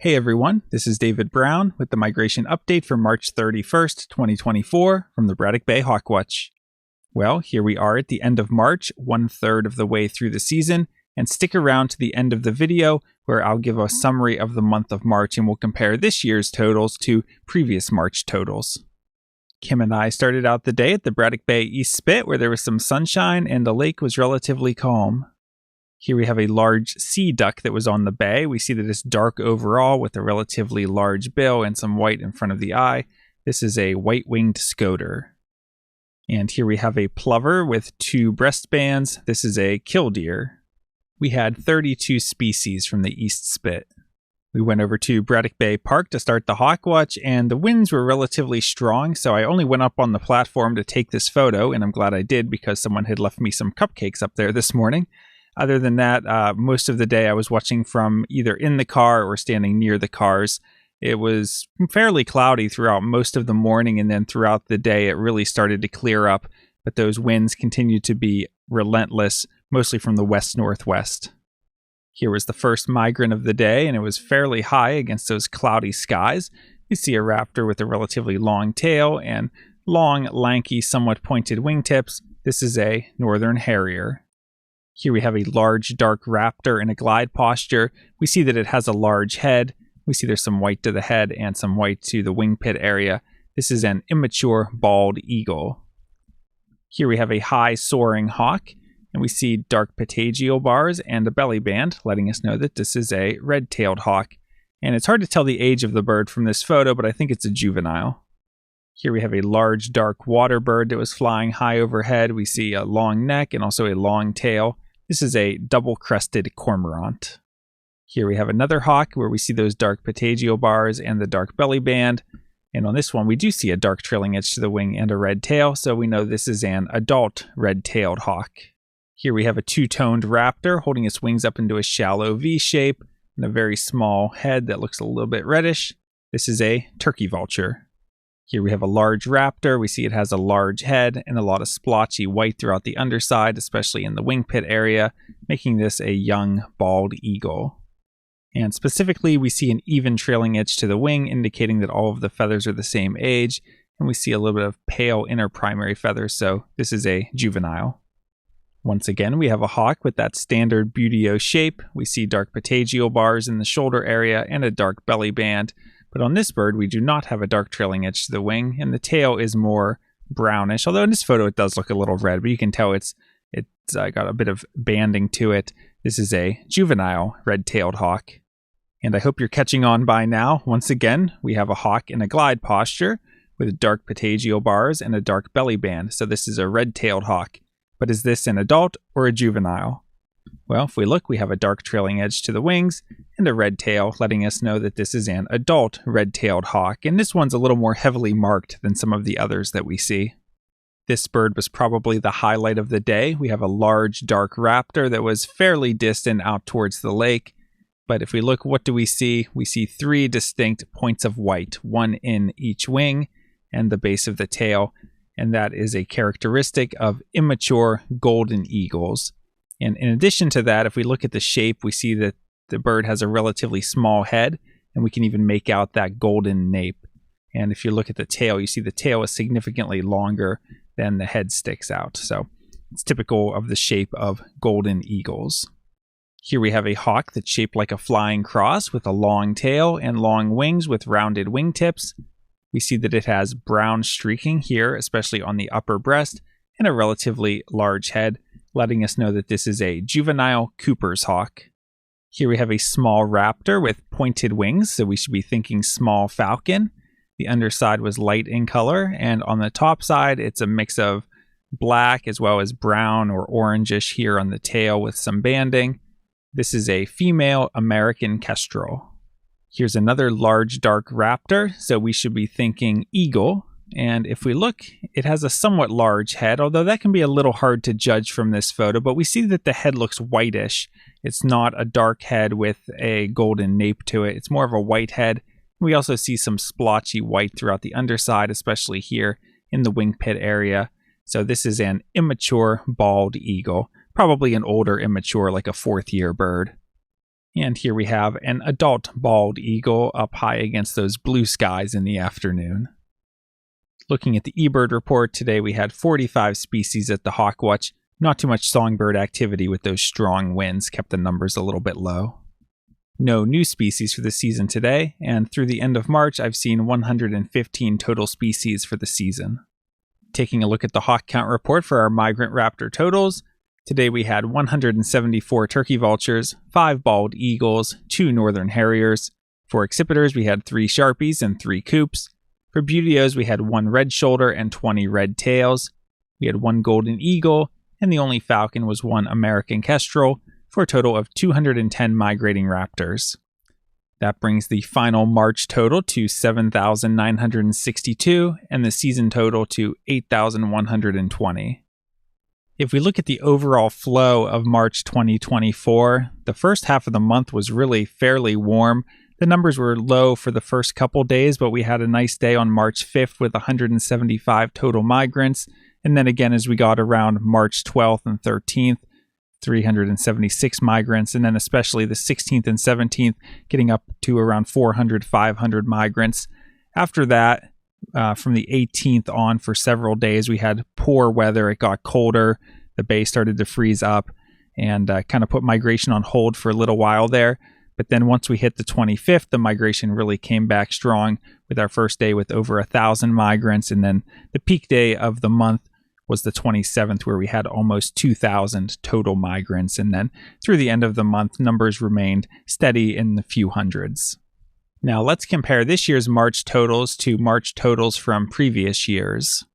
Hey everyone, this is David Brown with the migration update for March 31st, 2024 from the Braddock Bay Hawk Watch. Well, here we are at the end of March, 1/3 of the way through the season, and stick around to the end of the video where I'll give a summary of the month of March and we'll compare this year's totals to previous March totals. Kim and I started out the day at the Braddock Bay East Spit where there was some sunshine and the lake was relatively calm. Here we have a large sea duck that was on the bay. We see that it's dark overall with a relatively large bill and some white in front of the eye. This is a white-winged scoter. And here we have a plover with 2 breast bands. This is a killdeer. We had 32 species from the East Spit. We went over to Braddock Bay Park to start the Hawk Watch, and the winds were relatively strong, so I only went up on the platform to take this photo, and I'm glad I did because someone had left me some cupcakes up there this morning. Other than that, most of the day I was watching from either in the car or standing near the cars. It was fairly cloudy throughout most of the morning, and then throughout the day it really started to clear up, but those winds continued to be relentless, mostly from the west-northwest. Here was the first migrant of the day, and it was fairly high against those cloudy skies. You see a raptor with a relatively long tail and long, lanky, somewhat pointed wingtips. This is a northern harrier. Here we have a large dark raptor in a glide posture. We see that it has a large head. We see there's some white to the head and some white to the wing pit area. This is an immature bald eagle. Here we have a high soaring hawk, and we see dark patagial bars and a belly band, letting us know that this is a red-tailed hawk. And it's hard to tell the age of the bird from this photo, but I think it's a juvenile. Here we have a large dark water bird that was flying high overhead. We see a long neck and also a long tail. This is a double-crested cormorant. Here we have another hawk where we see those dark patagial bars and the dark belly band. And on this one, we do see a dark trailing edge to the wing and a red tail, so we know this is an adult red-tailed hawk. Here we have a two-toned raptor holding its wings up into a shallow V shape and a very small head that looks a little bit reddish. This is a turkey vulture. Here we have a large raptor. We see it has a large head and a lot of splotchy white throughout the underside, especially in the wing pit area, making this a young bald eagle. And specifically, we see an even trailing edge to the wing, indicating that all of the feathers are the same age, and we see a little bit of pale inner primary feathers, so this is a juvenile. Once again, we have a hawk with that standard Buteo shape. We see dark patagial bars in the shoulder area and a dark belly band. But on this bird, we do not have a dark trailing edge to the wing, and the tail is more brownish. Although in this photo, it does look a little red, but you can tell it's got a bit of banding to it. This is a juvenile red-tailed hawk. And I hope you're catching on by now. Once again, we have a hawk in a glide posture with dark patagial bars and a dark belly band. So this is a red-tailed hawk. But is this an adult or a juvenile? Well, if we look, we have a dark trailing edge to the wings and a red tail, letting us know that this is an adult red-tailed hawk, and this one's a little more heavily marked than some of the others that we see. This bird was probably the highlight of the day. We have a large dark raptor that was fairly distant out towards the lake, but if we look, what do we see? We see 3 distinct points of white, one in each wing and the base of the tail, and that is a characteristic of immature golden eagles. And in addition to that, if we look at the shape, we see that the bird has a relatively small head, and we can even make out that golden nape. And if you look at the tail, you see the tail is significantly longer than the head sticks out. So it's typical of the shape of golden eagles. Here we have a hawk that's shaped like a flying cross with a long tail and long wings with rounded wingtips. We see that it has brown streaking here, especially on the upper breast, and a relatively large head, letting us know that this is a juvenile Cooper's hawk. Here we have a small raptor with pointed wings, so we should be thinking small falcon. The underside was light in color, and on the top side, it's a mix of black as well as brown or orangish here on the tail with some banding. This is a female American kestrel. Here's another large dark raptor, so we should be thinking eagle. And if we look, it has a somewhat large head, although that can be a little hard to judge from this photo, but we see that the head looks whitish. It's not a dark head with a golden nape to it. It's more of a white head. We also see some splotchy white throughout the underside, especially here in the wing pit area. So this is an immature bald eagle, probably an older immature, like a 4th-year bird. And here we have an adult bald eagle up high against those blue skies in the afternoon. Looking at the eBird report, today we had 45 species at the Hawk Watch. Not too much songbird activity with those strong winds, kept the numbers a little bit low. No new species for the season today, and through the end of March, I've seen 115 total species for the season. Taking a look at the hawk count report for our migrant raptor totals, today we had 174 turkey vultures, 5 bald eagles, 2 northern harriers. For accipiters, we had 3 sharpies and 3 coops. For buteos, we had 1 red shoulder and 20 red tails. We had 1 golden eagle, and the only falcon was 1 American kestrel, for a total of 210 migrating raptors. That brings the final March total to 7,962 and the season total to 8,120. If we look at the overall flow of March 2024, the first half of the month was really fairly warm. The numbers were low for the first couple days, but we had a nice day on March 5th with 175 total migrants. And then again, as we got around March 12th and 13th, 376 migrants, and then especially the 16th and 17th, getting up to around 400, 500 migrants. After that, from the 18th on for several days, we had poor weather. It got colder. The bay started to freeze up and kind of put migration on hold for a little while there. But then once we hit the 25th, the migration really came back strong with our first day with over 1,000 migrants. And then the peak day of the month was the 27th, where we had almost 2,000 total migrants. And then through the end of the month, numbers remained steady in the few hundreds. Now let's compare this year's March totals to March totals from previous years.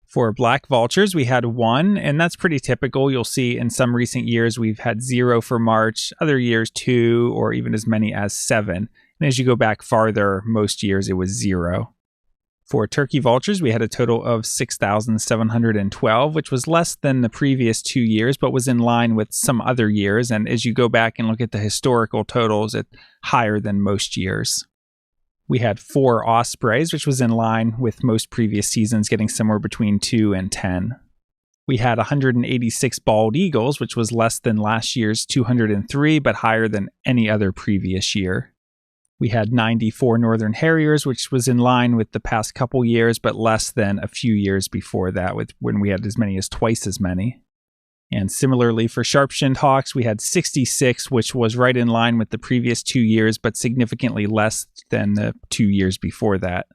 For black vultures, we had 1, and that's pretty typical. You'll see in some recent years we've had 0 for March, other years 2, or even as many as 7. And as you go back farther, most years it was 0. For turkey vultures, we had a total of 6,712, which was less than the previous 2 years, but was in line with some other years. And as you go back and look at the historical totals, it's higher than most years. We had 4 ospreys, which was in line with most previous seasons, getting somewhere between 2 and 10. We had 186 bald eagles, which was less than last year's 203, but higher than any other previous year. We had 94 northern harriers, which was in line with the past couple years, but less than a few years before that, when we had as many as twice as many. And similarly for sharp-shinned hawks, we had 66, which was right in line with the previous 2 years, but significantly less than the 2 years before that.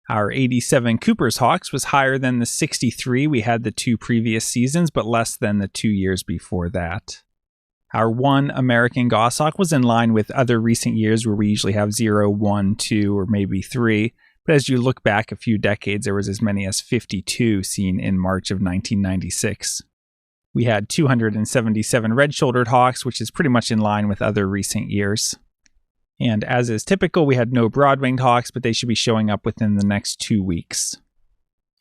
Our 87 Cooper's hawks was higher than the 63 we had the 2 previous seasons, but less than the 2 years before that. Our 1 American goshawk was in line with other recent years where we usually have 0, 1, 2, or maybe 3. But as you look back a few decades, there was as many as 52 seen in March of 1996. We had 277 red-shouldered hawks, which is pretty much in line with other recent years. And as is typical, we had no broad-winged hawks, but they should be showing up within the next 2 weeks.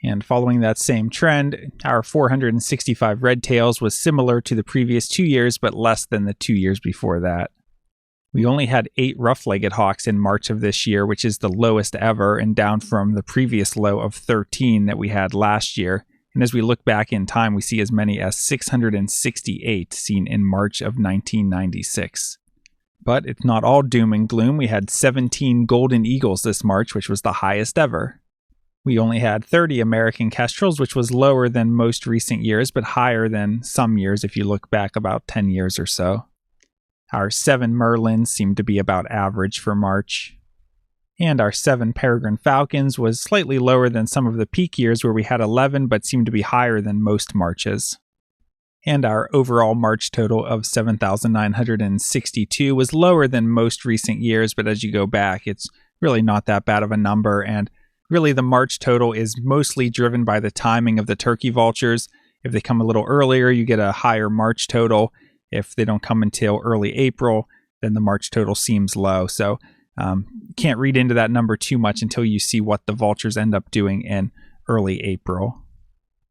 And following that same trend, our 465 red tails was similar to the previous 2 years, but less than the 2 years before that. We only had 8 rough-legged hawks in March of this year, which is the lowest ever, and down from the previous low of 13 that we had last year. And as we look back in time, we see as many as 668 seen in March of 1996. But it's not all doom and gloom. We had 17 golden eagles this March, which was the highest ever. We only had 30 American kestrels, which was lower than most recent years, but higher than some years if you look back about 10 years or so. Our 7 merlins seemed to be about average for March. And our 7 peregrine falcons was slightly lower than some of the peak years where we had 11, but seemed to be higher than most Marches. And our overall March total of 7,962 was lower than most recent years, but as you go back, it's really not that bad of a number. And really, the March total is mostly driven by the timing of the turkey vultures. If they come a little earlier, you get a higher March total. If they don't come until early April, then the March total seems low. So can't read into that number too much until you see what the vultures end up doing in early April.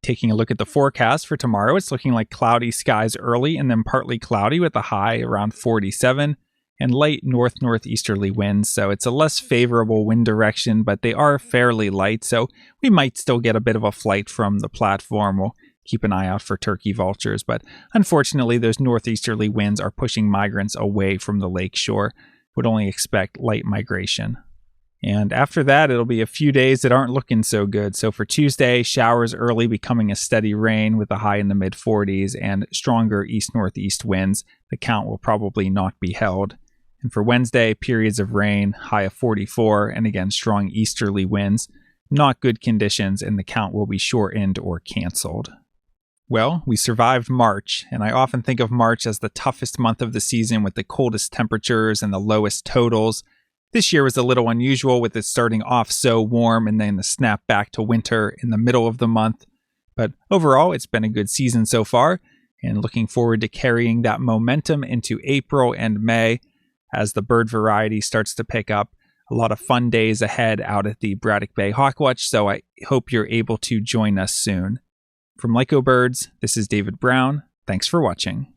Taking a look at the forecast for tomorrow, it's looking like cloudy skies early and then partly cloudy with a high around 47. And light north-northeasterly winds, so it's a less favorable wind direction, but they are fairly light, so we might still get a bit of a flight from the platform. We'll keep an eye out for turkey vultures. But unfortunately, those northeasterly winds are pushing migrants away from the lakeshore. Would only expect light migration. And after that, it'll be a few days that aren't looking so good. So for Tuesday, showers early becoming a steady rain with a high in the mid-40s and stronger east-northeast winds. The count will probably not be held. And for Wednesday, periods of rain, high of 44, and again, strong easterly winds. Not good conditions, and the count will be shortened or canceled. Well, we survived March, and I often think of March as the toughest month of the season with the coldest temperatures and the lowest totals. This year was a little unusual with it starting off so warm and then the snap back to winter in the middle of the month. But overall, it's been a good season so far, and looking forward to carrying that momentum into April and May as the bird variety starts to pick up. A lot of fun days ahead out at the Braddock Bay Hawk Watch, so I hope you're able to join us soon. From Lyco Birds, this is David Brown. Thanks for watching.